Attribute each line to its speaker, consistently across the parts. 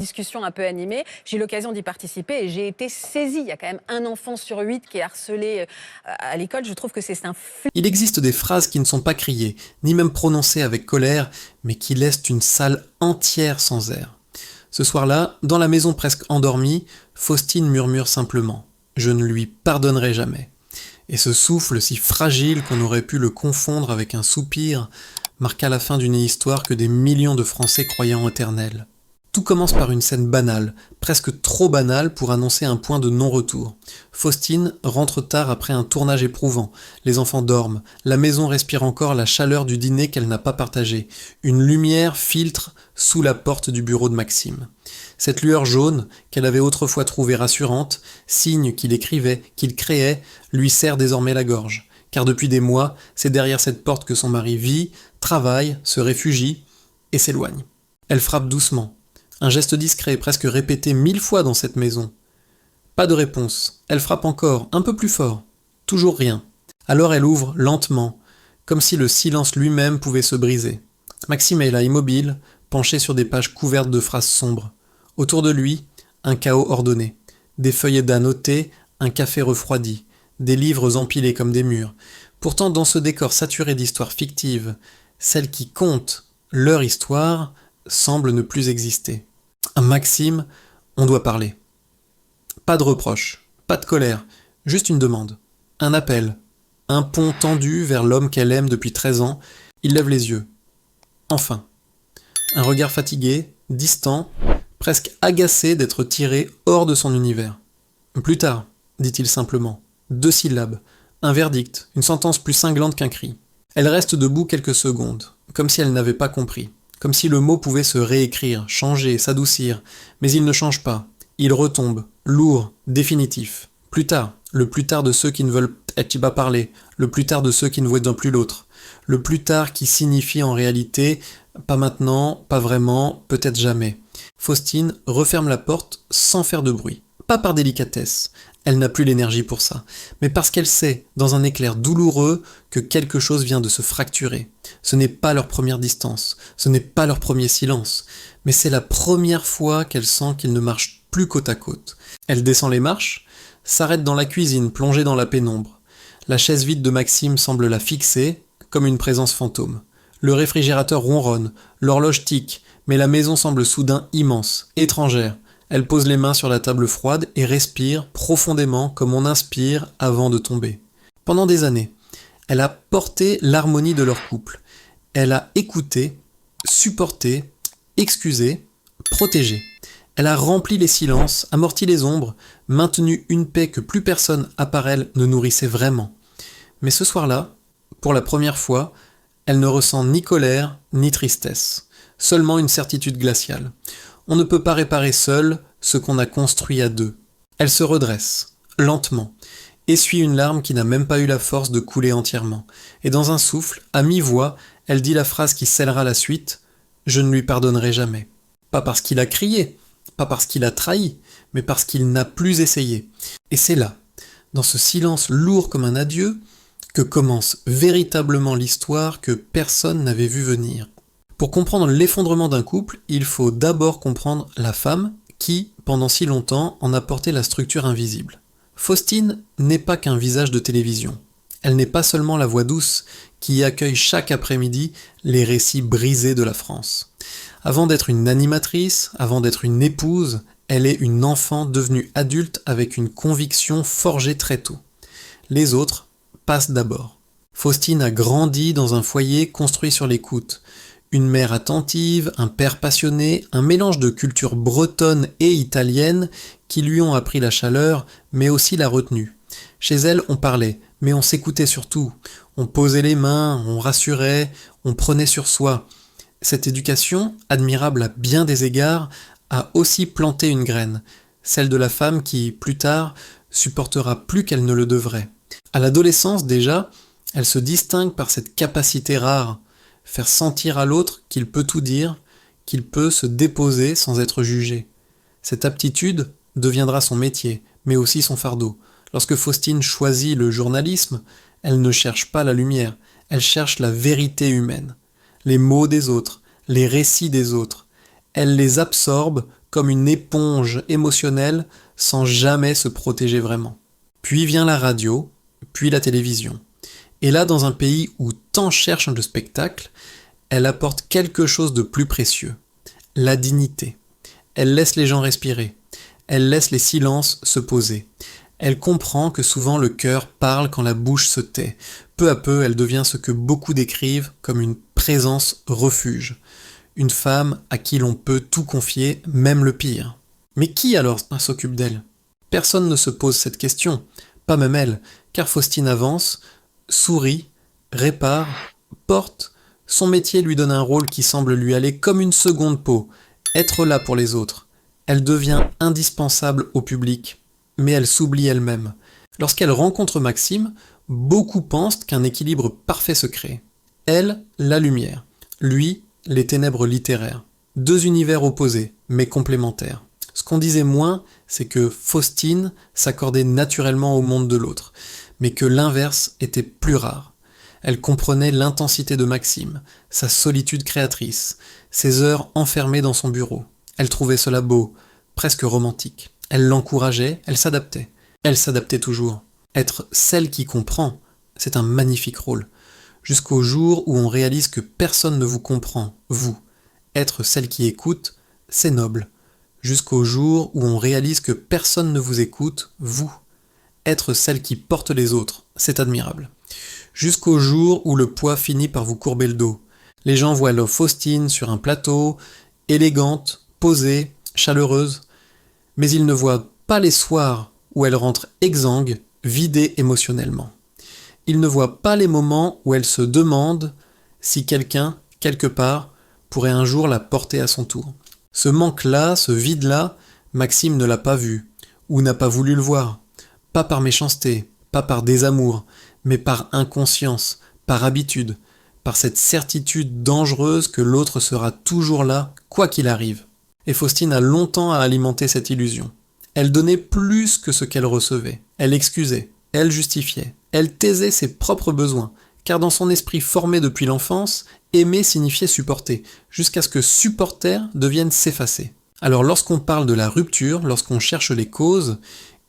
Speaker 1: discussion un peu animée, j'ai eu l'occasion d'y participer et j'ai été saisie. Il y a quand même 1 enfant sur 8 qui est harcelé à l'école. Je trouve que c'est un
Speaker 2: Il existe des phrases qui ne sont pas criées, ni même prononcées avec colère, mais qui laissent une salle entière sans air. Ce soir-là, dans la maison presque endormie, Faustine murmure simplement « Je ne lui pardonnerai jamais ». Et ce souffle si fragile qu'on aurait pu le confondre avec un soupir marqua la fin d'une histoire que des millions de Français croyaient éternelle. Tout commence par une scène banale, presque trop banale pour annoncer un point de non-retour. Faustine rentre tard après un tournage éprouvant. Les enfants dorment. La maison respire encore la chaleur du dîner qu'elle n'a pas partagé. Une lumière filtre sous la porte du bureau de Maxime. Cette lueur jaune, qu'elle avait autrefois trouvée rassurante, signe qu'il écrivait, qu'il créait, lui serre désormais la gorge. Car depuis des mois, c'est derrière cette porte que son mari vit, travaille, se réfugie et s'éloigne. Elle frappe doucement. Un geste discret, presque répété 1000 fois dans cette maison. Pas de réponse. Elle frappe encore, un peu plus fort. Toujours rien. Alors elle ouvre lentement, comme si le silence lui-même pouvait se briser. Maxime est là, immobile, penché sur des pages couvertes de phrases sombres. Autour de lui, un chaos ordonné. Des feuillets d'annotés, un café refroidi. Des livres empilés comme des murs. Pourtant, dans ce décor saturé d'histoires fictives, celles qui comptent, leur histoire, semble ne plus exister. Maxime, on doit parler. Pas de reproche, pas de colère, juste une demande. Un appel. Un pont tendu vers l'homme qu'elle aime depuis 13 ans. Il lève les yeux. Enfin. Un regard fatigué, distant, presque agacé d'être tiré hors de son univers. Plus tard, dit-il simplement. 2 syllabes. Un verdict, une sentence plus cinglante qu'un cri. Elle reste debout quelques secondes, comme si elle n'avait pas compris. Comme si le mot pouvait se réécrire, changer, s'adoucir, mais il ne change pas. Il retombe, lourd, définitif. Plus tard, le plus tard de ceux qui ne veulent pas parler, le plus tard de ceux qui ne voient plus l'autre. Le plus tard qui signifie en réalité pas maintenant, pas vraiment, peut-être jamais. Faustine referme la porte sans faire de bruit. Pas par délicatesse, elle n'a plus l'énergie pour ça, mais parce qu'elle sait, dans un éclair douloureux, que quelque chose vient de se fracturer. Ce n'est pas leur première distance, ce n'est pas leur premier silence, mais c'est la première fois qu'elle sent qu'ils ne marchent plus côte à côte. Elle descend les marches, s'arrête dans la cuisine plongée dans la pénombre. La chaise vide de Maxime semble la fixer, comme une présence fantôme. Le réfrigérateur ronronne, l'horloge tique, mais la maison semble soudain immense, étrangère. Elle pose les mains sur la table froide et respire profondément comme on inspire avant de tomber. Pendant des années, elle a porté l'harmonie de leur couple. Elle a écouté, supporté, excusé, protégé. Elle a rempli les silences, amorti les ombres, maintenu une paix que plus personne à part elle ne nourrissait vraiment. Mais ce soir-là, pour la première fois, elle ne ressent ni colère ni tristesse, seulement une certitude glaciale. On ne peut pas réparer seul ce qu'on a construit à deux. Elle se redresse, lentement, essuie une larme qui n'a même pas eu la force de couler entièrement, et dans un souffle, à mi-voix, elle dit la phrase qui scellera la suite « Je ne lui pardonnerai jamais ». Pas parce qu'il a crié, pas parce qu'il a trahi, mais parce qu'il n'a plus essayé. Et c'est là, dans ce silence lourd comme un adieu, que commence véritablement l'histoire que personne n'avait vu venir. Pour comprendre l'effondrement d'un couple, il faut d'abord comprendre la femme qui, pendant si longtemps, en a porté la structure invisible. Faustine n'est pas qu'un visage de télévision. Elle n'est pas seulement la voix douce qui accueille chaque après-midi les récits brisés de la France. Avant d'être une animatrice, avant d'être une épouse, elle est une enfant devenue adulte avec une conviction forgée très tôt. Les autres passent d'abord. Faustine a grandi dans un foyer construit sur l'écoute. Une mère attentive, un père passionné, un mélange de culture bretonne et italienne qui lui ont appris la chaleur, mais aussi la retenue. Chez elle, on parlait, mais on s'écoutait surtout. On posait les mains, on rassurait, on prenait sur soi. Cette éducation, admirable à bien des égards, a aussi planté une graine, celle de la femme qui, plus tard, supportera plus qu'elle ne le devrait. À l'adolescence déjà, elle se distingue par cette capacité rare, faire sentir à l'autre qu'il peut tout dire, qu'il peut se déposer sans être jugé. Cette aptitude deviendra son métier, mais aussi son fardeau. Lorsque Faustine choisit le journalisme, elle ne cherche pas la lumière, elle cherche la vérité humaine. Les mots des autres, les récits des autres. Elle les absorbe comme une éponge émotionnelle sans jamais se protéger vraiment. Puis vient la radio, puis la télévision. Et là, dans un pays où tant cherchent le spectacle, elle apporte quelque chose de plus précieux, la dignité. Elle laisse les gens respirer, elle laisse les silences se poser. Elle comprend que souvent le cœur parle quand la bouche se tait. Peu à peu, elle devient ce que beaucoup décrivent comme une présence refuge. Une femme à qui l'on peut tout confier, même le pire. Mais qui alors s'occupe d'elle ? Personne ne se pose cette question, pas même elle, car Faustine avance, sourit, répare, porte. Son métier lui donne un rôle qui semble lui aller comme une seconde peau, être là pour les autres. Elle devient indispensable au public, mais elle s'oublie elle-même. Lorsqu'elle rencontre Maxime, beaucoup pensent qu'un équilibre parfait se crée. Elle, la lumière. Lui, les ténèbres littéraires. Deux univers opposés, mais complémentaires. Ce qu'on disait moins, c'est que Faustine s'accordait naturellement au monde de l'autre, mais que l'inverse était plus rare. Elle comprenait l'intensité de Maxime, sa solitude créatrice, ses heures enfermées dans son bureau. Elle trouvait cela beau, presque romantique. Elle l'encourageait, elle s'adaptait. Elle s'adaptait toujours. Être celle qui comprend, c'est un magnifique rôle. Jusqu'au jour où on réalise que personne ne vous comprend, vous. Être celle qui écoute, c'est noble. Jusqu'au jour où on réalise que personne ne vous écoute, vous. Être celle qui porte les autres, c'est admirable. Jusqu'au jour où le poids finit par vous courber le dos. Les gens voient la Faustine sur un plateau, élégante, posée, chaleureuse, mais ils ne voient pas les soirs où elle rentre exsangue, vidée émotionnellement. Ils ne voient pas les moments où elle se demande si quelqu'un, quelque part, pourrait un jour la porter à son tour. Ce manque-là, ce vide-là, Maxime ne l'a pas vu, ou n'a pas voulu le voir. Pas par méchanceté, pas par désamour, mais par inconscience, par habitude, par cette certitude dangereuse que l'autre sera toujours là, quoi qu'il arrive. Et Faustine a longtemps à alimenter cette illusion. Elle donnait plus que ce qu'elle recevait. Elle excusait, elle justifiait, elle taisait ses propres besoins, car dans son esprit formé depuis l'enfance, aimer signifiait supporter, jusqu'à ce que supporter devienne s'effacer. Alors lorsqu'on parle de la rupture, lorsqu'on cherche les causes,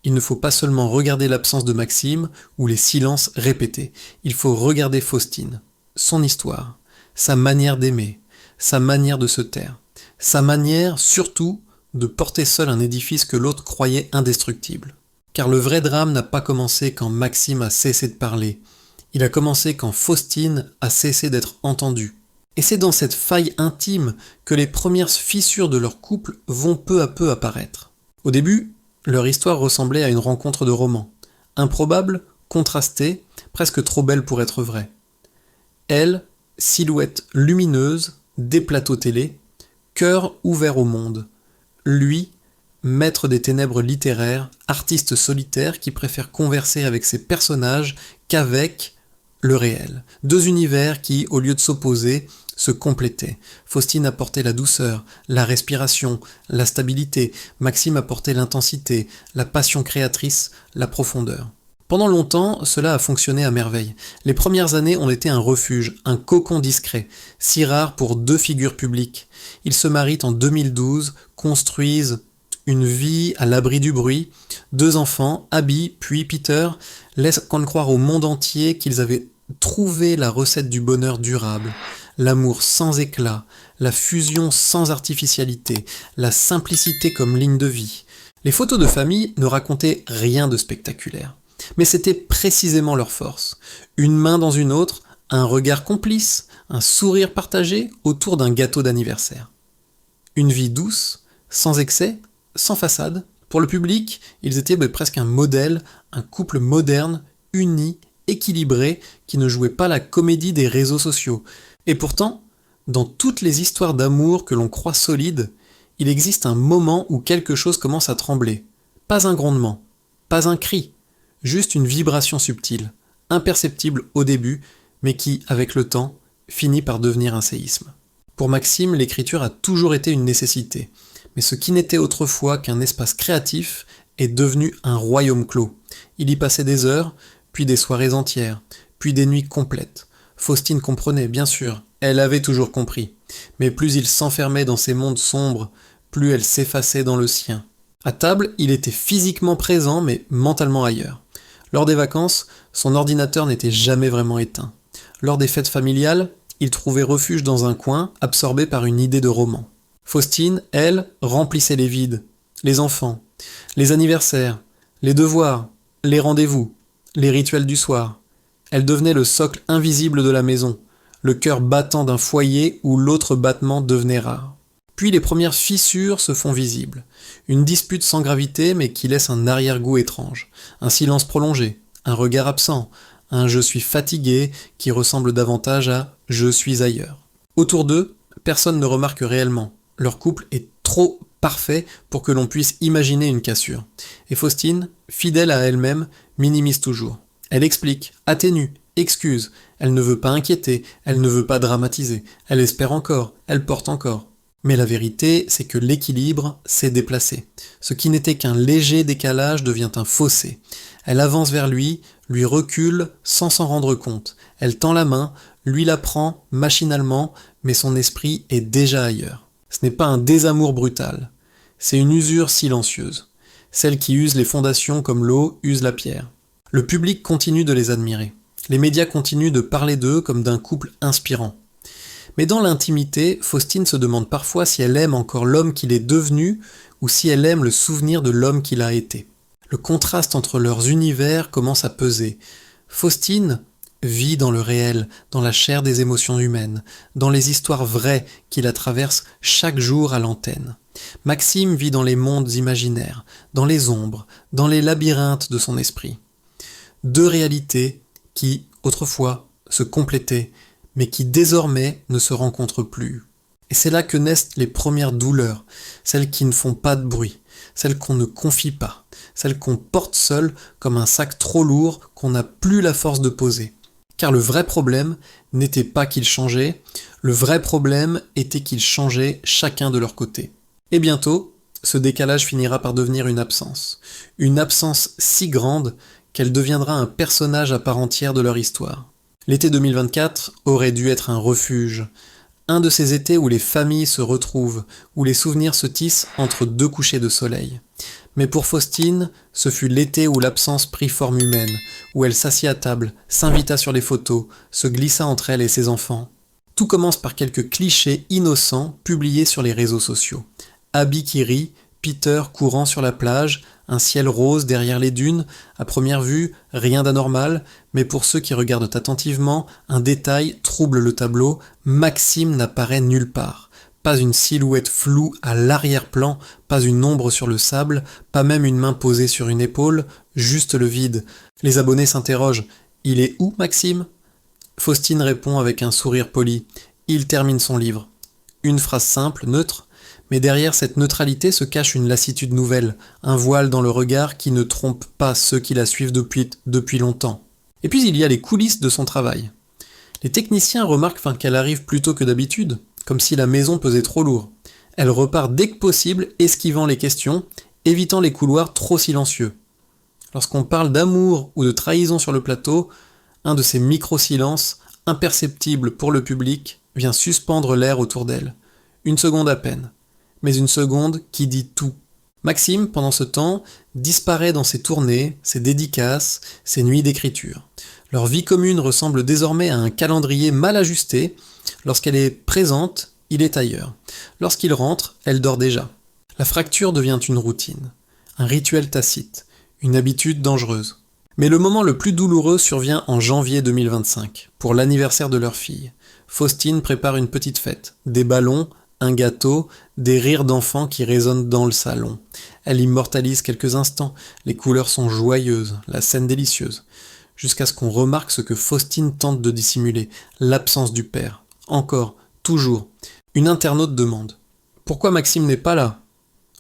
Speaker 2: il ne faut pas seulement regarder l'absence de Maxime ou les silences répétés, il faut regarder Faustine, son histoire, sa manière d'aimer, sa manière de se taire, sa manière surtout de porter seul un édifice que l'autre croyait indestructible. Car le vrai drame n'a pas commencé quand Maxime a cessé de parler, il a commencé quand Faustine a cessé d'être entendue. Et c'est dans cette faille intime que les premières fissures de leur couple vont peu à peu apparaître. Au début, leur histoire ressemblait à une rencontre de roman. Improbable, contrastée, presque trop belle pour être vraie. Elle, silhouette lumineuse, des plateaux télé, cœur ouvert au monde. Lui, maître des ténèbres littéraires, artiste solitaire qui préfère converser avec ses personnages qu'avec le réel. Deux univers qui, au lieu de s'opposer, se complétaient. Faustine apportait la douceur, la respiration, la stabilité. Maxime apportait l'intensité, la passion créatrice, la profondeur. Pendant longtemps, cela a fonctionné à merveille. Les premières années ont été un refuge, un cocon discret, si rare pour deux figures publiques. Ils se marient en 2012, construisent une vie à l'abri du bruit. Deux enfants, Abby puis Peter, laissent croire au monde entier qu'ils avaient trouvé la recette du bonheur durable, l'amour sans éclat, la fusion sans artificialité, la simplicité comme ligne de vie. Les photos de famille ne racontaient rien de spectaculaire. Mais c'était précisément leur force. Une main dans une autre, un regard complice, un sourire partagé autour d'un gâteau d'anniversaire. Une vie douce, sans excès, sans façade. Pour le public, ils étaient presque un modèle, un couple moderne, uni, équilibré, qui ne jouait pas la comédie des réseaux sociaux. Et pourtant, dans toutes les histoires d'amour que l'on croit solides, il existe un moment où quelque chose commence à trembler. Pas un grondement, pas un cri, juste une vibration subtile, imperceptible au début, mais qui, avec le temps, finit par devenir un séisme. Pour Maxime, l'écriture a toujours été une nécessité, mais ce qui n'était autrefois qu'un espace créatif est devenu un royaume clos. Il y passait des heures, puis des soirées entières, puis des nuits complètes. Faustine comprenait, bien sûr, elle avait toujours compris, mais plus il s'enfermait dans ces mondes sombres, plus elle s'effaçait dans le sien. À table, il était physiquement présent, mais mentalement ailleurs. Lors des vacances, son ordinateur n'était jamais vraiment éteint. Lors des fêtes familiales, il trouvait refuge dans un coin, absorbé par une idée de roman. Faustine, elle, remplissait les vides. Les enfants, les anniversaires, les devoirs, les rendez-vous, les rituels du soir. Elle devenait le socle invisible de la maison, le cœur battant d'un foyer où l'autre battement devenait rare. Puis les premières fissures se font visibles. Une dispute sans gravité mais qui laisse un arrière-goût étrange. Un silence prolongé, un regard absent, un « je suis fatigué » qui ressemble davantage à « je suis ailleurs ». Autour d'eux, personne ne remarque réellement. Leur couple est trop parfait pour que l'on puisse imaginer une cassure. Et Faustine, fidèle à elle-même, minimise toujours. Elle explique, atténue, excuse. Elle ne veut pas inquiéter, elle ne veut pas dramatiser. Elle espère encore, elle porte encore. Mais la vérité, c'est que l'équilibre s'est déplacé. Ce qui n'était qu'un léger décalage devient un fossé. Elle avance vers lui, lui recule sans s'en rendre compte. Elle tend la main, lui la prend machinalement, mais son esprit est déjà ailleurs. Ce n'est pas un désamour brutal, c'est une usure silencieuse, celle qui use les fondations comme l'eau use la pierre. Le public continue de les admirer. Les médias continuent de parler d'eux comme d'un couple inspirant. Mais dans l'intimité, Faustine se demande parfois si elle aime encore l'homme qu'il est devenu ou si elle aime le souvenir de l'homme qu'il a été. Le contraste entre leurs univers commence à peser. Faustine vit dans le réel, dans la chair des émotions humaines, dans les histoires vraies qui la traversent chaque jour à l'antenne. Maxime vit dans les mondes imaginaires, dans les ombres, dans les labyrinthes de son esprit. Deux réalités qui, autrefois, se complétaient, mais qui désormais ne se rencontrent plus. Et c'est là que naissent les premières douleurs, celles qui ne font pas de bruit, celles qu'on ne confie pas, celles qu'on porte seul comme un sac trop lourd qu'on n'a plus la force de poser. Car le vrai problème n'était pas qu'ils changeaient, le vrai problème était qu'ils changeaient chacun de leur côté. Et bientôt, ce décalage finira par devenir une absence si grande qu'elle deviendra un personnage à part entière de leur histoire. L'été 2024 aurait dû être un refuge, un de ces étés où les familles se retrouvent, où les souvenirs se tissent entre deux couchers de soleil. Mais pour Faustine, ce fut l'été où l'absence prit forme humaine, où elle s'assit à table, s'invita sur les photos, se glissa entre elle et ses enfants. Tout commence par quelques clichés innocents publiés sur les réseaux sociaux. Abby qui rit, Peter courant sur la plage, un ciel rose derrière les dunes, à première vue, rien d'anormal, mais pour ceux qui regardent attentivement, un détail trouble le tableau, Maxime n'apparaît nulle part. Pas une silhouette floue à l'arrière-plan, pas une ombre sur le sable, pas même une main posée sur une épaule, juste le vide. Les abonnés s'interrogent. Il est où, Maxime ? Faustine répond avec un sourire poli. Il termine son livre. Une phrase simple, neutre, mais derrière cette neutralité se cache une lassitude nouvelle, un voile dans le regard qui ne trompe pas ceux qui la suivent depuis longtemps. Et puis il y a les coulisses de son travail. Les techniciens remarquent qu'elle arrive plus tôt que d'habitude, comme si la maison pesait trop lourd. Elle repart dès que possible, esquivant les questions, évitant les couloirs trop silencieux. Lorsqu'on parle d'amour ou de trahison sur le plateau, un de ces micro-silences, imperceptibles pour le public, vient suspendre l'air autour d'elle. Une seconde à peine. Mais une seconde qui dit tout. Maxime, pendant ce temps, disparaît dans ses tournées, ses dédicaces, ses nuits d'écriture. Leur vie commune ressemble désormais à un calendrier mal ajusté. Lorsqu'elle est présente, il est ailleurs. Lorsqu'il rentre, elle dort déjà. La fracture devient une routine, un rituel tacite, une habitude dangereuse. Mais le moment le plus douloureux survient en janvier 2025, pour l'anniversaire de leur fille. Faustine prépare une petite fête, des ballons, un gâteau, des rires d'enfants qui résonnent dans le salon. Elle immortalise quelques instants, les couleurs sont joyeuses, la scène délicieuse. Jusqu'à ce qu'on remarque ce que Faustine tente de dissimuler, l'absence du père. Encore, toujours. Une internaute demande « Pourquoi Maxime n'est pas là ?»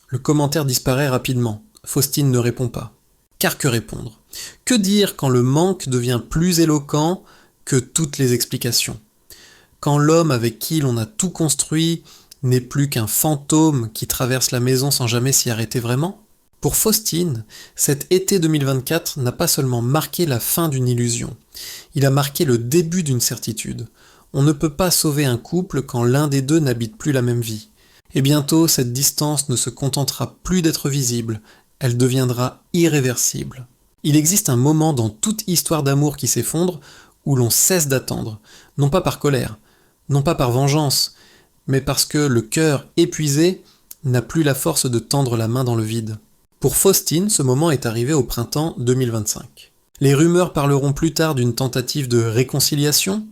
Speaker 2: Le commentaire disparaît rapidement. Faustine ne répond pas. Car que répondre ? Que dire quand le manque devient plus éloquent que toutes les explications ? Quand l'homme avec qui l'on a tout construit n'est plus qu'un fantôme qui traverse la maison sans jamais s'y arrêter vraiment ? Pour Faustine, cet été 2024 n'a pas seulement marqué la fin d'une illusion, il a marqué le début d'une certitude. On ne peut pas sauver un couple quand l'un des deux n'habite plus la même vie. Et bientôt, cette distance ne se contentera plus d'être visible, elle deviendra irréversible. Il existe un moment dans toute histoire d'amour qui s'effondre où l'on cesse d'attendre, non pas par colère, non pas par vengeance, mais parce que le cœur épuisé n'a plus la force de tendre la main dans le vide. Pour Faustine, ce moment est arrivé au printemps 2025. Les rumeurs parleront plus tard d'une tentative de réconciliation.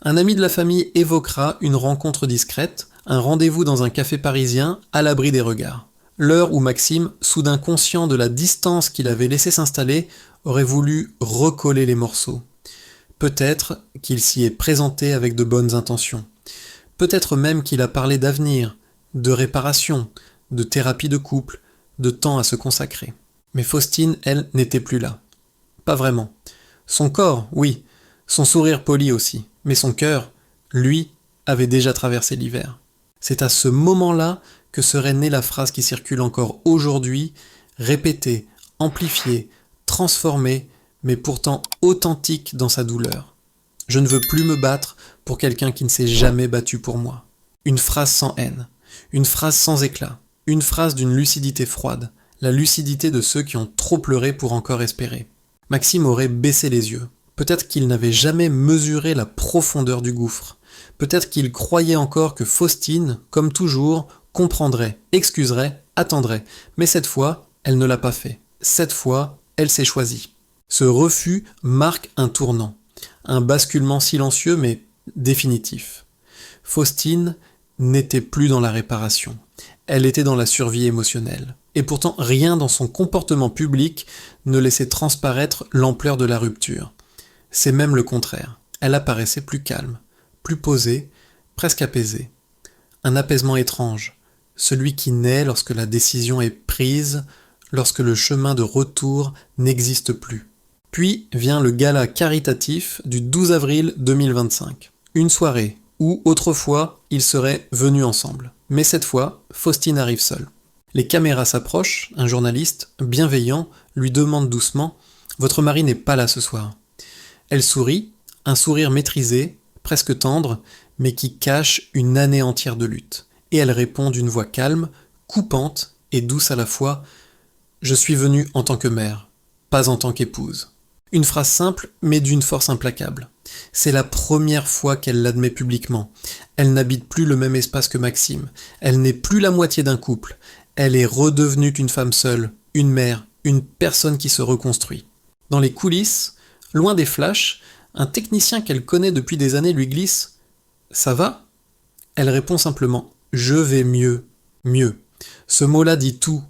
Speaker 2: Un ami de la famille évoquera une rencontre discrète, un rendez-vous dans un café parisien à l'abri des regards. L'heure où Maxime, soudain conscient de la distance qu'il avait laissé s'installer, aurait voulu recoller les morceaux. Peut-être qu'il s'y est présenté avec de bonnes intentions. Peut-être même qu'il a parlé d'avenir, de réparation, de thérapie de couple, de temps à se consacrer. Mais Faustine, elle, n'était plus là. Pas vraiment. Son corps, oui, son sourire poli aussi, mais son cœur, lui, avait déjà traversé l'hiver. C'est à ce moment-là que serait née la phrase qui circule encore aujourd'hui, répétée, amplifiée, transformée, mais pourtant authentique dans sa douleur. Je ne veux plus me battre pour quelqu'un qui ne s'est jamais battu pour moi. Une phrase sans haine, une phrase sans éclat, une phrase d'une lucidité froide, la lucidité de ceux qui ont trop pleuré pour encore espérer. Maxime aurait baissé les yeux. Peut-être qu'il n'avait jamais mesuré la profondeur du gouffre. Peut-être qu'il croyait encore que Faustine, comme toujours, comprendrait, excuserait, attendrait. Mais cette fois, elle ne l'a pas fait. Cette fois, elle s'est choisie. Ce refus marque un tournant. Un basculement silencieux mais définitif. Faustine n'était plus dans la réparation. Elle était dans la survie émotionnelle. Et pourtant, rien dans son comportement public ne laissait transparaître l'ampleur de la rupture. C'est même le contraire. Elle apparaissait plus calme, plus posée, presque apaisée. Un apaisement étrange, celui qui naît lorsque la décision est prise, lorsque le chemin de retour n'existe plus. Puis vient le gala caritatif du 12 avril 2025. Une soirée où, autrefois, ils seraient venus ensemble. Mais cette fois, Faustine arrive seule. Les caméras s'approchent, un journaliste, bienveillant, lui demande doucement « Votre mari n'est pas là ce soir ». Elle sourit, un sourire maîtrisé, presque tendre, mais qui cache une année entière de lutte. Et elle répond d'une voix calme, coupante et douce à la fois « Je suis venue en tant que mère, pas en tant qu'épouse ». Une phrase simple, mais d'une force implacable. C'est la première fois qu'elle l'admet publiquement. Elle n'habite plus le même espace que Maxime. Elle n'est plus la moitié d'un couple. Elle est redevenue une femme seule, une mère, une personne qui se reconstruit. Dans les coulisses, loin des flashs, un technicien qu'elle connaît depuis des années lui glisse « Ça va ?» Elle répond simplement « Je vais mieux, mieux ». Ce mot-là dit tout.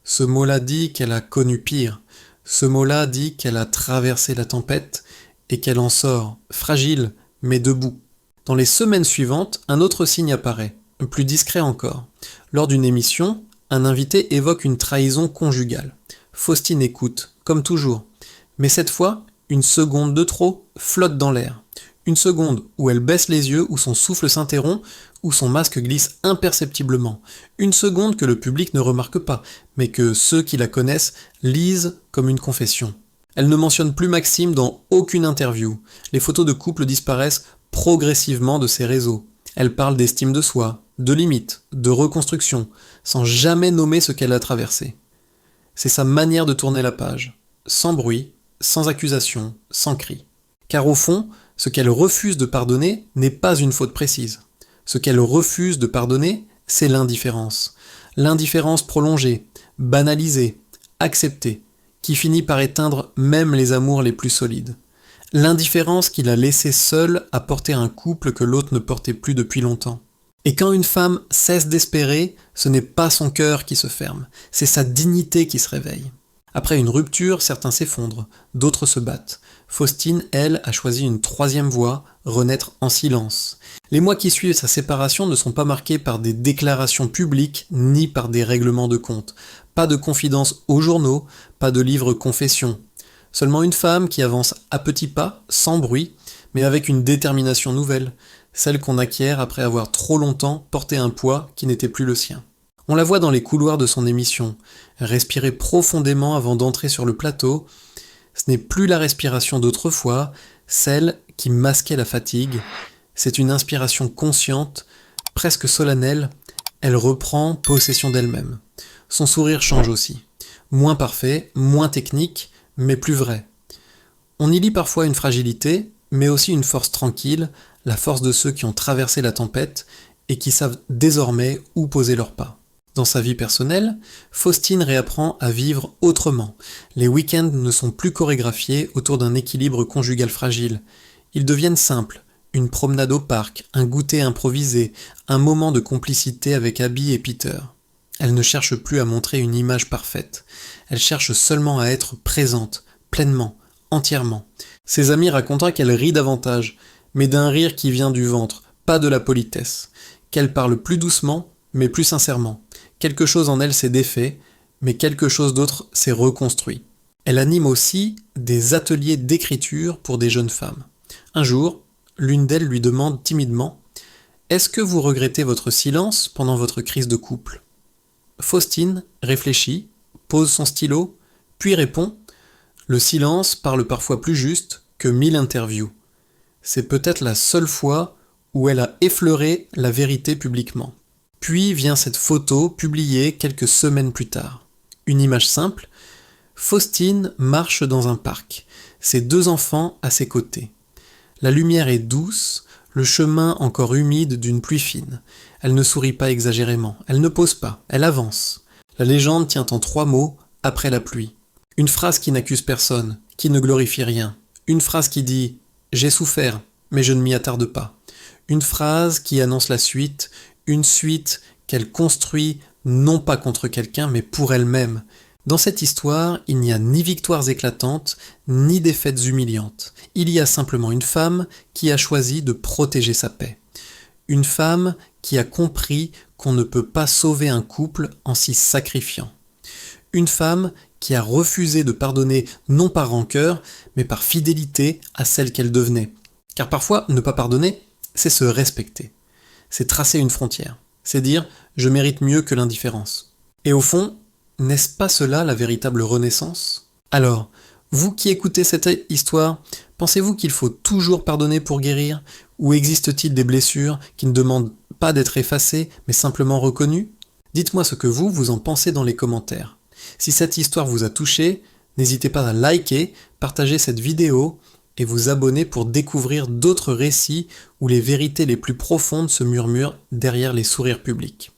Speaker 2: Ce mot-là dit qu'elle a connu pire. Ce mot-là dit qu'elle a traversé la tempête et qu'elle en sort, fragile, mais debout. Dans les semaines suivantes, un autre signe apparaît, plus discret encore. Lors d'une émission, un invité évoque une trahison conjugale. Faustine écoute, comme toujours. Mais cette fois, une seconde de trop flotte dans l'air. Une seconde où elle baisse les yeux, où son souffle s'interrompt, où son masque glisse imperceptiblement. Une seconde que le public ne remarque pas, mais que ceux qui la connaissent lisent comme une confession. Elle ne mentionne plus Maxime dans aucune interview. Les photos de couple disparaissent progressivement de ses réseaux. Elle parle d'estime de soi, de limites, de reconstruction, sans jamais nommer ce qu'elle a traversé. C'est sa manière de tourner la page, sans bruit, sans accusation, sans cri. Car au fond, ce qu'elle refuse de pardonner n'est pas une faute précise. Ce qu'elle refuse de pardonner, c'est l'indifférence. L'indifférence prolongée, banalisée, acceptée, qui finit par éteindre même les amours les plus solides. L'indifférence qui l'a laissée seule à porter un couple que l'autre ne portait plus depuis longtemps. Et quand une femme cesse d'espérer, ce n'est pas son cœur qui se ferme, c'est sa dignité qui se réveille. Après une rupture, certains s'effondrent, d'autres se battent. Faustine, elle, a choisi une troisième voie, renaître en silence. Les mois qui suivent sa séparation ne sont pas marqués par des déclarations publiques ni par des règlements de compte. Pas de confidences aux journaux, pas de livres confessions. Seulement une femme qui avance à petits pas, sans bruit, mais avec une détermination nouvelle, celle qu'on acquiert après avoir trop longtemps porté un poids qui n'était plus le sien. On la voit dans les couloirs de son émission, respirer profondément avant d'entrer sur le plateau. Ce n'est plus la respiration d'autrefois, celle qui masquait la fatigue. C'est une inspiration consciente, presque solennelle, elle reprend possession d'elle-même. Son sourire change aussi. Moins parfait, moins technique, mais plus vrai. On y lit parfois une fragilité, mais aussi une force tranquille, la force de ceux qui ont traversé la tempête et qui savent désormais où poser leurs pas. Dans sa vie personnelle, Faustine réapprend à vivre autrement. Les week-ends ne sont plus chorégraphiés autour d'un équilibre conjugal fragile. Ils deviennent simples. Une promenade au parc, un goûter improvisé, un moment de complicité avec Abby et Peter. Elle ne cherche plus à montrer une image parfaite. Elle cherche seulement à être présente, pleinement, entièrement. Ses amis racontent qu'elle rit davantage, mais d'un rire qui vient du ventre, pas de la politesse. Qu'elle parle plus doucement, mais plus sincèrement. Quelque chose en elle s'est défait, mais quelque chose d'autre s'est reconstruit. Elle anime aussi des ateliers d'écriture pour des jeunes femmes. Un jour, l'une d'elles lui demande timidement « Est-ce que vous regrettez votre silence pendant votre crise de couple ?» Faustine réfléchit, pose son stylo, puis répond « Le silence parle parfois plus juste que 1000 interviews. C'est peut-être la seule fois où elle a effleuré la vérité publiquement. » Puis vient cette photo publiée quelques semaines plus tard. Une image simple, Faustine marche dans un parc, ses 2 enfants à ses côtés. La lumière est douce, le chemin encore humide d'une pluie fine. Elle ne sourit pas exagérément, elle ne pose pas, elle avance. La légende tient en 3 mots, après la pluie. Une phrase qui n'accuse personne, qui ne glorifie rien. Une phrase qui dit « J'ai souffert, mais je ne m'y attarde pas ». Une phrase qui annonce la suite, une suite qu'elle construit non pas contre quelqu'un, mais pour elle-même. Dans cette histoire, il n'y a ni victoires éclatantes, ni défaites humiliantes. Il y a simplement une femme qui a choisi de protéger sa paix. Une femme qui a compris qu'on ne peut pas sauver un couple en s'y sacrifiant. Une femme qui a refusé de pardonner non par rancœur, mais par fidélité à celle qu'elle devenait. Car parfois, ne pas pardonner, c'est se respecter. C'est tracer une frontière. C'est dire « je mérite mieux que l'indifférence ». Et au fond, n'est-ce pas cela la véritable renaissance ? Alors, vous qui écoutez cette histoire, pensez-vous qu'il faut toujours pardonner pour guérir ? Ou existe-t-il des blessures qui ne demandent pas d'être effacées, mais simplement reconnues ? Dites-moi ce que vous en pensez dans les commentaires. Si cette histoire vous a touché, n'hésitez pas à liker, partager cette vidéo et vous abonner pour découvrir d'autres récits où les vérités les plus profondes se murmurent derrière les sourires publics.